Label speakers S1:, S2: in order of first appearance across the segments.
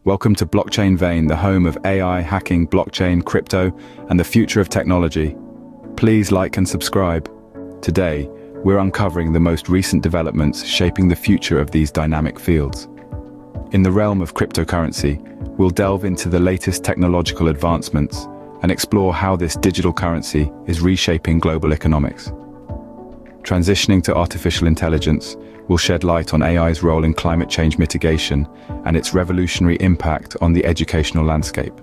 S1: Welcome to Blockchain Vein, the home of AI, hacking, blockchain, crypto, and the future of technology. Please like and subscribe. Today, we're uncovering the most recent developments shaping the future of these dynamic fields. In the realm of cryptocurrency, we'll delve into the latest technological advancements and explore how this digital currency is reshaping global economics. Transitioning to artificial intelligence, will shed light on AI's role in climate change mitigation and its revolutionary impact on the educational landscape.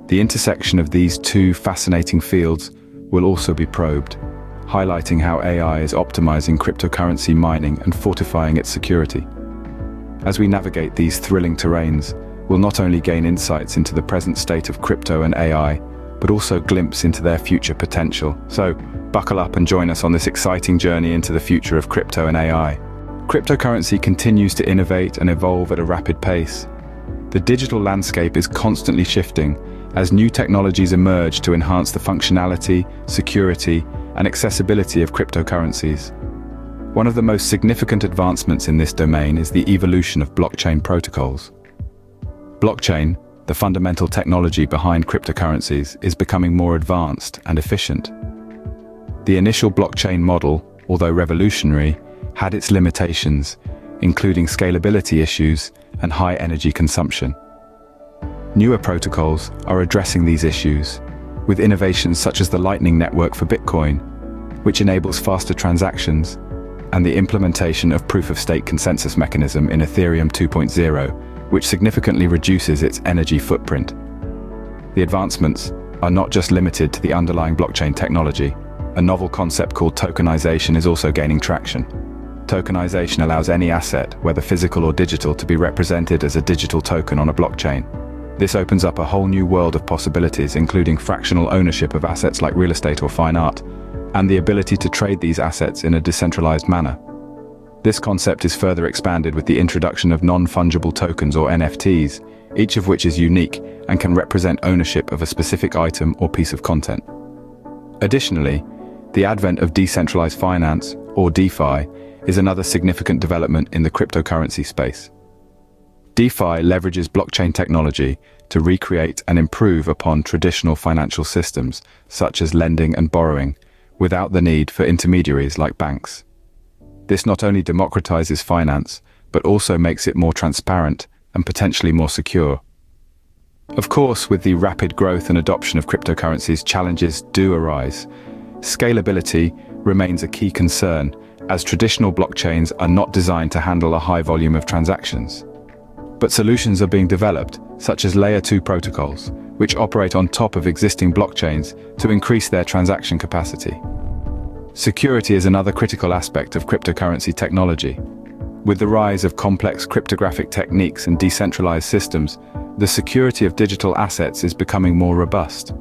S1: The intersection of these two fascinating fields will also be probed, highlighting how AI is optimizing cryptocurrency mining and fortifying its security. As we navigate these thrilling terrains, we'll not only gain insights into the present state of crypto and AI, but also glimpse into their future potential. So, buckle up and join us on this exciting journey into the future of crypto and AI. Cryptocurrency continues to innovate and evolve at a rapid pace. The digital landscape is constantly shifting as new technologies emerge to enhance the functionality, security, and accessibility of cryptocurrencies. One of the most significant advancements in this domain is the evolution of blockchain protocols. Blockchain, the fundamental technology behind cryptocurrencies, is becoming more advanced and efficient. The initial blockchain model, although revolutionary, had its limitations, including scalability issues and high energy consumption. Newer protocols are addressing these issues, with innovations such as the Lightning Network for Bitcoin, which enables faster transactions, and the implementation of proof-of-stake consensus mechanism in Ethereum 2.0, which significantly reduces its energy footprint. The advancements are not just limited to the underlying blockchain technology. A novel concept called tokenization is also gaining traction. Tokenization allows any asset, whether physical or digital, to be represented as a digital token on a blockchain. This opens up a whole new world of possibilities, including fractional ownership of assets like real estate or fine art, and the ability to trade these assets in a decentralized manner. This concept is further expanded with the introduction of non-fungible tokens or NFTs, each of which is unique and can represent ownership of a specific item or piece of content. Additionally, the advent of decentralized finance, or DeFi, is another significant development in the cryptocurrency space. DeFi leverages blockchain technology to recreate and improve upon traditional financial systems, such as lending and borrowing, without the need for intermediaries like banks. This not only democratizes finance, but also makes it more transparent and potentially more secure. Of course, with the rapid growth and adoption of cryptocurrencies, challenges do arise. Scalability remains a key concern, as traditional blockchains are not designed to handle a high volume of transactions. But solutions are being developed, such as Layer 2 protocols, which operate on top of existing blockchains to increase their transaction capacity. Security is another critical aspect of cryptocurrency technology. With the rise of complex cryptographic techniques and decentralized systems, the security of digital assets is becoming more robust.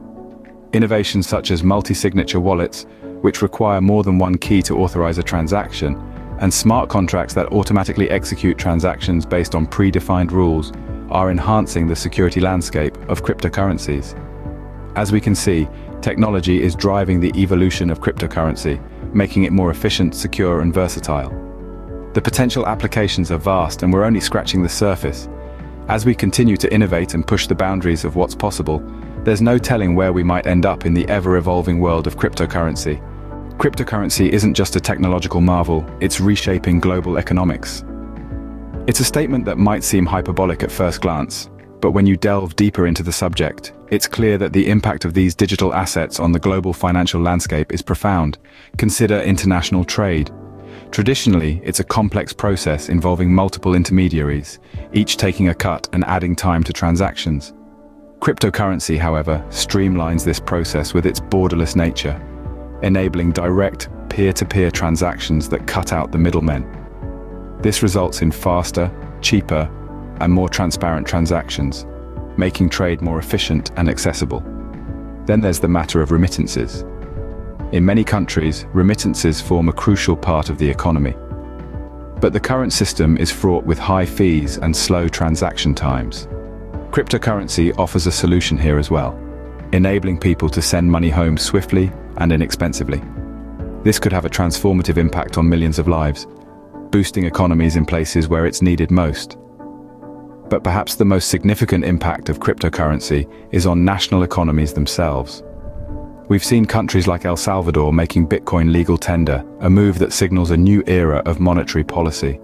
S1: Innovations such as multi-signature wallets, which require more than one key to authorize a transaction, and smart contracts that automatically execute transactions based on predefined rules, are enhancing the security landscape of cryptocurrencies. As we can see, technology is driving the evolution of cryptocurrency, making it more efficient, secure, and versatile. The potential applications are vast, and we're only scratching the surface. As we continue to innovate and push the boundaries of what's possible, there's no telling where we might end up in the ever-evolving world of cryptocurrency. Cryptocurrency isn't just a technological marvel, it's reshaping global economics. It's a statement that might seem hyperbolic at first glance, but when you delve deeper into the subject, it's clear that the impact of these digital assets on the global financial landscape is profound. Consider international trade. Traditionally, it's a complex process involving multiple intermediaries, each taking a cut and adding time to transactions. Cryptocurrency, however, streamlines this process with its borderless nature, enabling direct, peer-to-peer transactions that cut out the middlemen. This results in faster, cheaper, and more transparent transactions, making trade more efficient and accessible. Then there's the matter of remittances. In many countries, remittances form a crucial part of the economy. But the current system is fraught with high fees and slow transaction times. Cryptocurrency offers a solution here as well, enabling people to send money home swiftly and inexpensively. This could have a transformative impact on millions of lives, boosting economies in places where it's needed most. But perhaps the most significant impact of cryptocurrency is on national economies themselves. We've seen countries like El Salvador making Bitcoin legal tender, a move that signals a new era of monetary policy.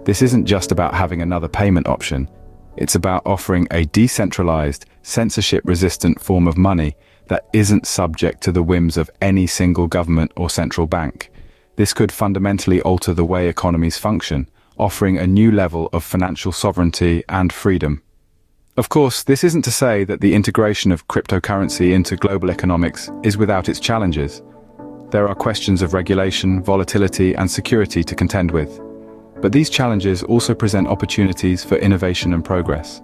S1: This isn't just about having another payment option. It's about offering a decentralized, censorship-resistant form of money that isn't subject to the whims of any single government or central bank. This could fundamentally alter the way economies function, offering a new level of financial sovereignty and freedom. Of course, this isn't to say that the integration of cryptocurrency into global economics is without its challenges. There are questions of regulation, volatility, and security to contend with. But these challenges also present opportunities for innovation and progress.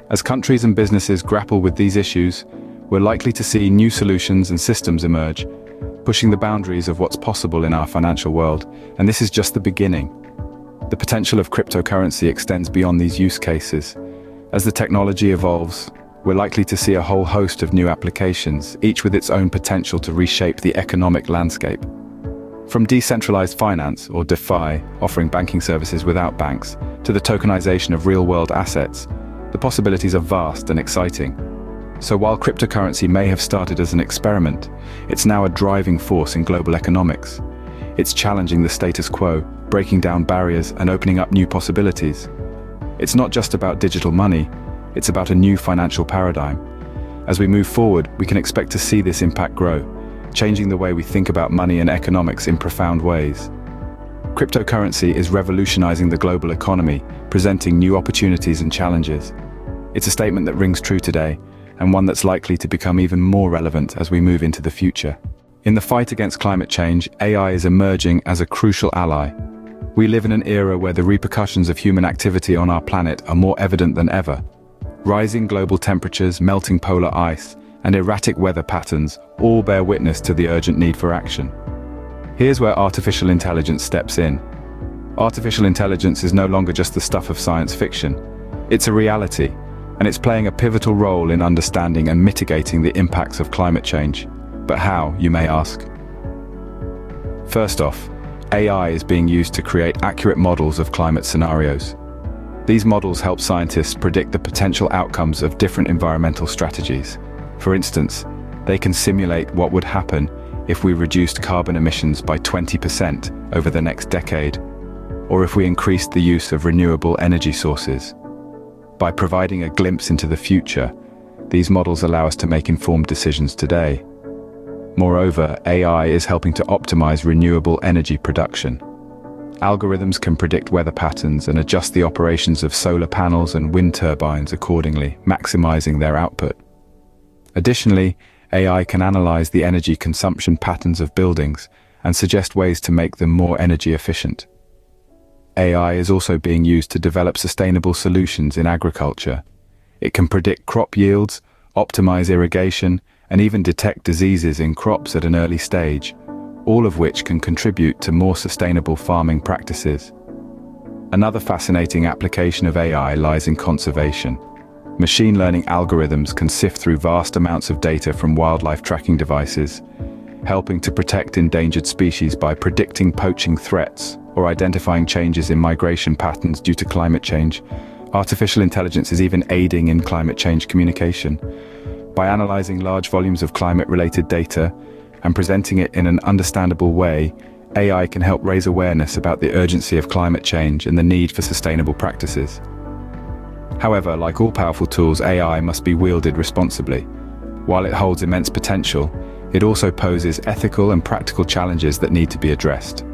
S1: As countries and businesses grapple with these issues, we're likely to see new solutions and systems emerge, pushing the boundaries of what's possible in our financial world, and this is just the beginning. The potential of cryptocurrency extends beyond these use cases. As the technology evolves, we're likely to see a whole host of new applications, each with its own potential to reshape the economic landscape. From decentralized finance, or DeFi, offering banking services without banks, to the tokenization of real-world assets, the possibilities are vast and exciting. So while cryptocurrency may have started as an experiment, it's now a driving force in global economics. It's challenging the status quo, breaking down barriers and opening up new possibilities. It's not just about digital money, it's about a new financial paradigm. As we move forward, we can expect to see this impact grow, changing the way we think about money and economics in profound ways. Cryptocurrency is revolutionizing the global economy, presenting new opportunities and challenges. It's a statement that rings true today, and one that's likely to become even more relevant as we move into the future. In the fight against climate change, AI is emerging as a crucial ally. We live in an era where the repercussions of human activity on our planet are more evident than ever. Rising global temperatures, melting polar ice, and erratic weather patterns all bear witness to the urgent need for action. Here's where artificial intelligence steps in. Artificial intelligence is no longer just the stuff of science fiction. It's a reality, and it's playing a pivotal role in understanding and mitigating the impacts of climate change. But how, you may ask? First off, AI is being used to create accurate models of climate scenarios. These models help scientists predict the potential outcomes of different environmental strategies. For instance, they can simulate what would happen if we reduced carbon emissions by 20% over the next decade, or if we increased the use of renewable energy sources. By providing a glimpse into the future, these models allow us to make informed decisions today. Moreover, AI is helping to optimize renewable energy production. Algorithms can predict weather patterns and adjust the operations of solar panels and wind turbines accordingly, maximizing their output. Additionally, AI can analyze the energy consumption patterns of buildings and suggest ways to make them more energy efficient. AI is also being used to develop sustainable solutions in agriculture. It can predict crop yields, optimize irrigation, and even detect diseases in crops at an early stage, all of which can contribute to more sustainable farming practices. Another fascinating application of AI lies in conservation. Machine learning algorithms can sift through vast amounts of data from wildlife tracking devices, helping to protect endangered species by predicting poaching threats or identifying changes in migration patterns due to climate change. Artificial intelligence is even aiding in climate change communication. By analyzing large volumes of climate-related data and presenting it in an understandable way, AI can help raise awareness about the urgency of climate change and the need for sustainable practices. However, like all powerful tools, AI must be wielded responsibly. While it holds immense potential, it also poses ethical and practical challenges that need to be addressed.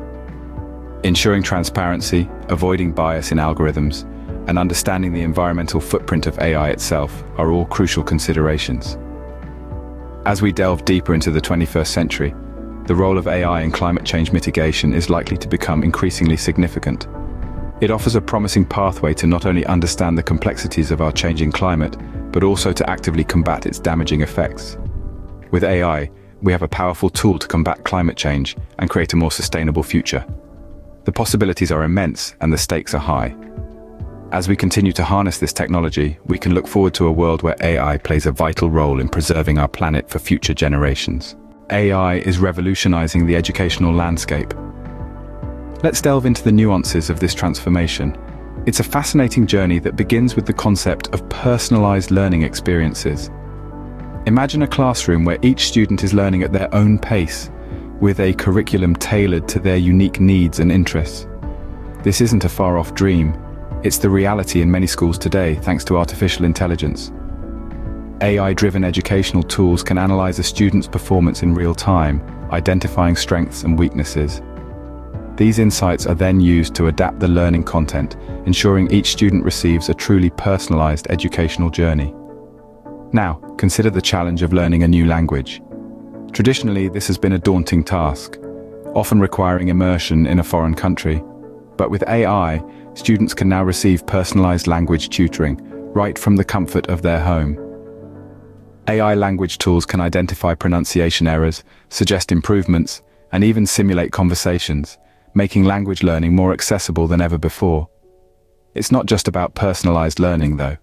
S1: Ensuring transparency, avoiding bias in algorithms, and understanding the environmental footprint of AI itself are all crucial considerations. As we delve deeper into the 21st century, the role of AI in climate change mitigation is likely to become increasingly significant. It offers a promising pathway to not only understand the complexities of our changing climate, but also to actively combat its damaging effects. With AI, we have a powerful tool to combat climate change and create a more sustainable future. The possibilities are immense and the stakes are high. As we continue to harness this technology, we can look forward to a world where AI plays a vital role in preserving our planet for future generations. AI is revolutionizing the educational landscape. Let's delve into the nuances of this transformation. It's a fascinating journey that begins with the concept of personalized learning experiences. Imagine a classroom where each student is learning at their own pace, with a curriculum tailored to their unique needs and interests. This isn't a far-off dream. It's the reality in many schools today, thanks to artificial intelligence. AI-driven educational tools can analyze a student's performance in real time, identifying strengths and weaknesses. These insights are then used to adapt the learning content, ensuring each student receives a truly personalized educational journey. Now, consider the challenge of learning a new language. Traditionally, this has been a daunting task, often requiring immersion in a foreign country. But with AI, students can now receive personalized language tutoring right from the comfort of their home. AI language tools can identify pronunciation errors, suggest improvements, and even simulate conversations, making language learning more accessible than ever before. It's not just about personalized learning, though.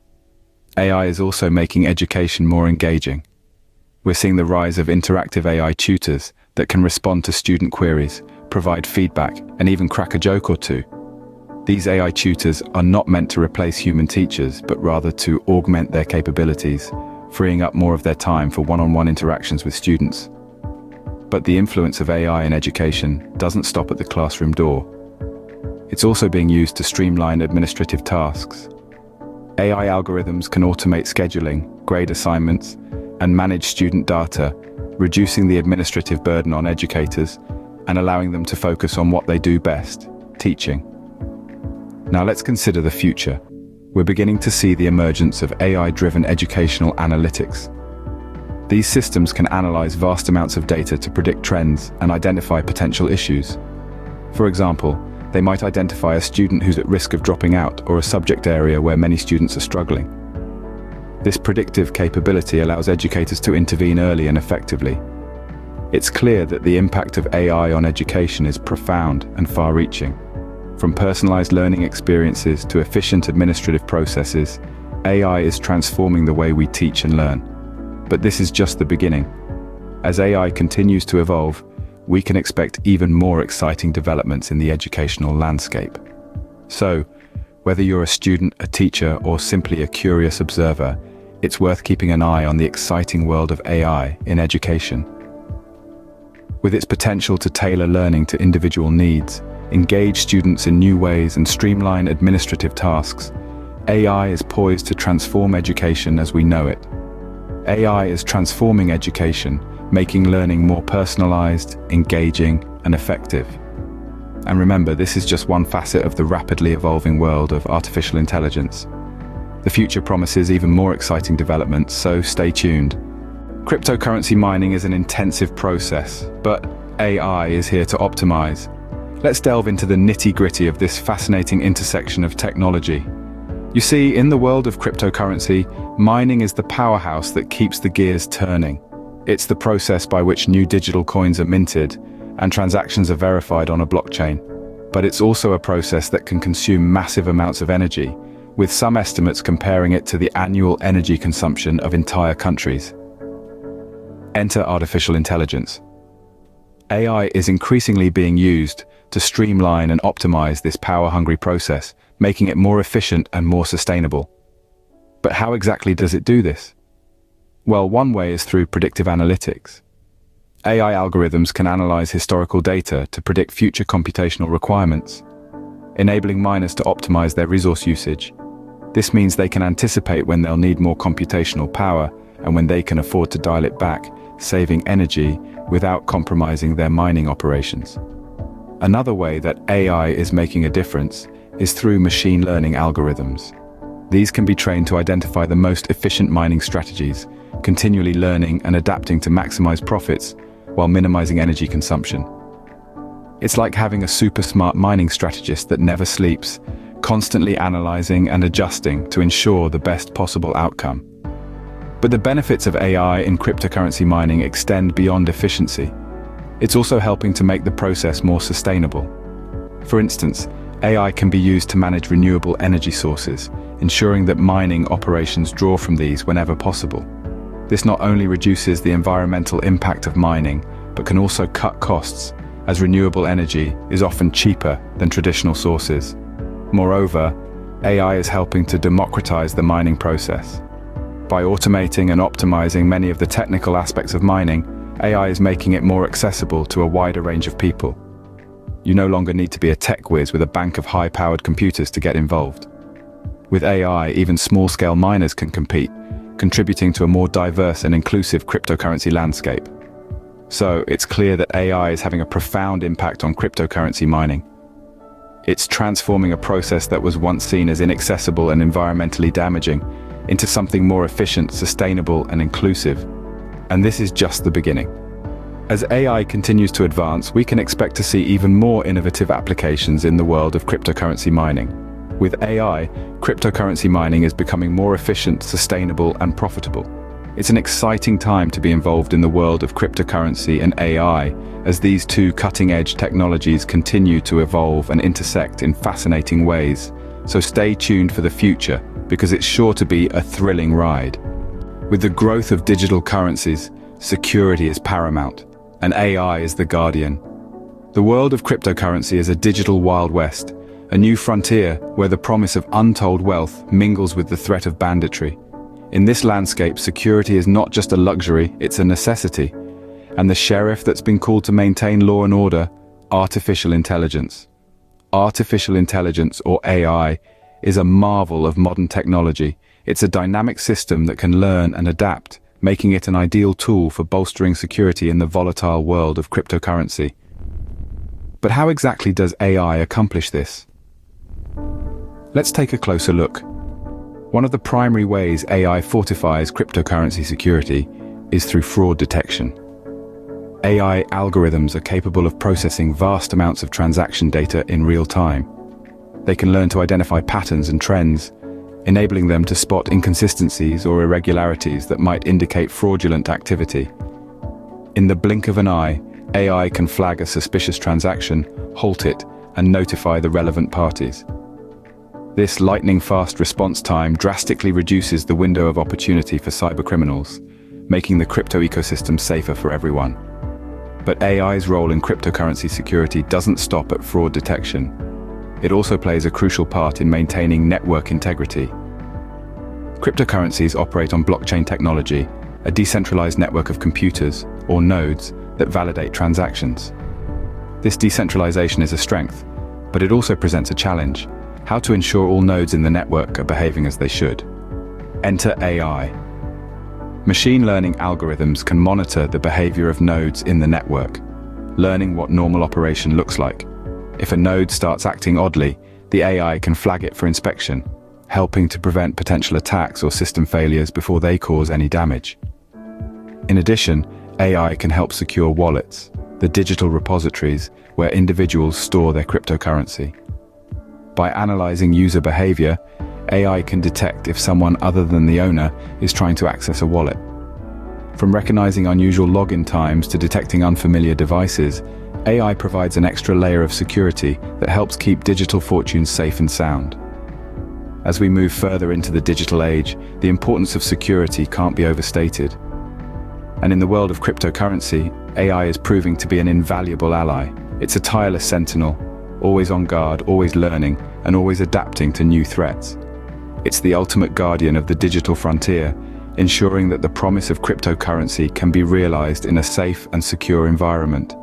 S1: AI is also making education more engaging. We're seeing the rise of interactive AI tutors that can respond to student queries, provide feedback, and even crack a joke or two. These AI tutors are not meant to replace human teachers, but rather to augment their capabilities, freeing up more of their time for one-on-one interactions with students. But the influence of AI in education doesn't stop at the classroom door. It's also being used to streamline administrative tasks. AI algorithms can automate scheduling, grade assignments, and manage student data, reducing the administrative burden on educators and allowing them to focus on what they do best, teaching. Now let's consider the future. We're beginning to see the emergence of AI-driven educational analytics. These systems can analyze vast amounts of data to predict trends and identify potential issues. For example, they might identify a student who's at risk of dropping out or a subject area where many students are struggling. This predictive capability allows educators to intervene early and effectively. It's clear that the impact of AI on education is profound and far-reaching. From personalized learning experiences to efficient administrative processes, AI is transforming the way we teach and learn. But this is just the beginning. As AI continues to evolve, we can expect even more exciting developments in the educational landscape. So, whether you're a student, a teacher, or simply a curious observer, it's worth keeping an eye on the exciting world of AI in education. With its potential to tailor learning to individual needs, engage students in new ways, and streamline administrative tasks, AI is poised to transform education as we know it. AI is transforming education, making learning more personalized, engaging, and effective. And remember, this is just one facet of the rapidly evolving world of artificial intelligence. The future promises even more exciting developments, so stay tuned. Cryptocurrency mining is an intensive process, but AI is here to optimize. Let's delve into the nitty-gritty of this fascinating intersection of technology. You see, in the world of cryptocurrency, mining is the powerhouse that keeps the gears turning. It's the process by which new digital coins are minted and transactions are verified on a blockchain. But it's also a process that can consume massive amounts of energy, with some estimates comparing it to the annual energy consumption of entire countries. Enter artificial intelligence. AI is increasingly being used to streamline and optimize this power-hungry process, making it more efficient and more sustainable. But how exactly does it do this? Well, one way is through predictive analytics. AI algorithms can analyze historical data to predict future computational requirements, enabling miners to optimize their resource usage. This means they can anticipate when they'll need more computational power and when they can afford to dial it back, saving energy without compromising their mining operations. Another way that AI is making a difference is through machine learning algorithms. These can be trained to identify the most efficient mining strategies, continually learning and adapting to maximize profits while minimizing energy consumption. It's like having a super smart mining strategist that never sleeps, constantly analyzing and adjusting to ensure the best possible outcome. But the benefits of AI in cryptocurrency mining extend beyond efficiency. It's also helping to make the process more sustainable. For instance, AI can be used to manage renewable energy sources, ensuring that mining operations draw from these whenever possible. This not only reduces the environmental impact of mining, but can also cut costs, as renewable energy is often cheaper than traditional sources. Moreover, AI is helping to democratize the mining process. By automating and optimizing many of the technical aspects of mining, AI is making it more accessible to a wider range of people. You no longer need to be a tech whiz with a bank of high-powered computers to get involved. With AI, even small-scale miners can compete, contributing to a more diverse and inclusive cryptocurrency landscape. So, it's clear that AI is having a profound impact on cryptocurrency mining. It's transforming a process that was once seen as inaccessible and environmentally damaging into something more efficient, sustainable, and inclusive. And this is just the beginning. As AI continues to advance, we can expect to see even more innovative applications in the world of cryptocurrency mining. With AI, cryptocurrency mining is becoming more efficient, sustainable, and profitable. It's an exciting time to be involved in the world of cryptocurrency and AI, as these two cutting-edge technologies continue to evolve and intersect in fascinating ways. So stay tuned for the future, because it's sure to be a thrilling ride. With the growth of digital currencies, security is paramount, and AI is the guardian. The world of cryptocurrency is a digital Wild West, a new frontier where the promise of untold wealth mingles with the threat of banditry. In this landscape, security is not just a luxury, it's a necessity. And the sheriff that's been called to maintain law and order, artificial intelligence. Artificial intelligence, or AI, is a marvel of modern technology. It's a dynamic system that can learn and adapt, making it an ideal tool for bolstering security in the volatile world of cryptocurrency. But how exactly does AI accomplish this? Let's take a closer look. One of the primary ways AI fortifies cryptocurrency security is through fraud detection. AI algorithms are capable of processing vast amounts of transaction data in real time. They can learn to identify patterns and trends, enabling them to spot inconsistencies or irregularities that might indicate fraudulent activity. In the blink of an eye, AI can flag a suspicious transaction, halt it, and notify the relevant parties. This lightning-fast response time drastically reduces the window of opportunity for cybercriminals, making the crypto ecosystem safer for everyone. But AI's role in cryptocurrency security doesn't stop at fraud detection. It also plays a crucial part in maintaining network integrity. Cryptocurrencies operate on blockchain technology, a decentralized network of computers, or nodes, that validate transactions. This decentralization is a strength, but it also presents a challenge: how to ensure all nodes in the network are behaving as they should. Enter AI. Machine learning algorithms can monitor the behavior of nodes in the network, learning what normal operation looks like. If a node starts acting oddly, the AI can flag it for inspection, helping to prevent potential attacks or system failures before they cause any damage. In addition, AI can help secure wallets, the digital repositories where individuals store their cryptocurrency. By analyzing user behavior, AI can detect if someone other than the owner is trying to access a wallet. From recognizing unusual login times to detecting unfamiliar devices, AI provides an extra layer of security that helps keep digital fortunes safe and sound. As we move further into the digital age, the importance of security can't be overstated. And in the world of cryptocurrency, AI is proving to be an invaluable ally. It's a tireless sentinel, always on guard, always learning, and always adapting to new threats. It's the ultimate guardian of the digital frontier, ensuring that the promise of cryptocurrency can be realized in a safe and secure environment.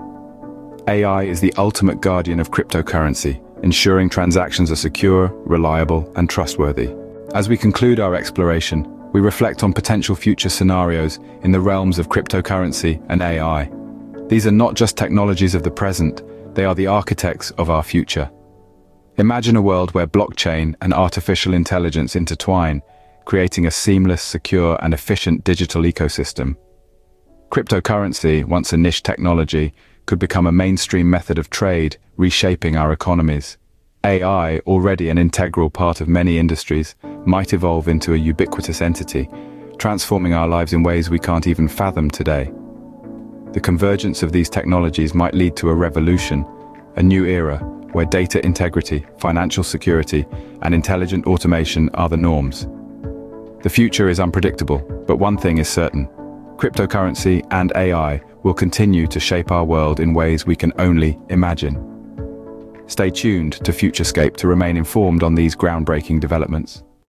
S1: AI is the ultimate guardian of cryptocurrency, ensuring transactions are secure, reliable, and trustworthy. As we conclude our exploration, we reflect on potential future scenarios in the realms of cryptocurrency and AI. These are not just technologies of the present, they are the architects of our future. Imagine a world where blockchain and artificial intelligence intertwine, creating a seamless, secure, and efficient digital ecosystem. Cryptocurrency, once a niche technology, could become a mainstream method of trade, reshaping our economies. AI, already an integral part of many industries, might evolve into a ubiquitous entity, transforming our lives in ways we can't even fathom today. The convergence of these technologies might lead to a revolution, a new era, where data integrity, financial security, and intelligent automation are the norms. The future is unpredictable, but one thing is certain: cryptocurrency and AI will continue to shape our world in ways we can only imagine. Stay tuned to Futurescape to remain informed on these groundbreaking developments.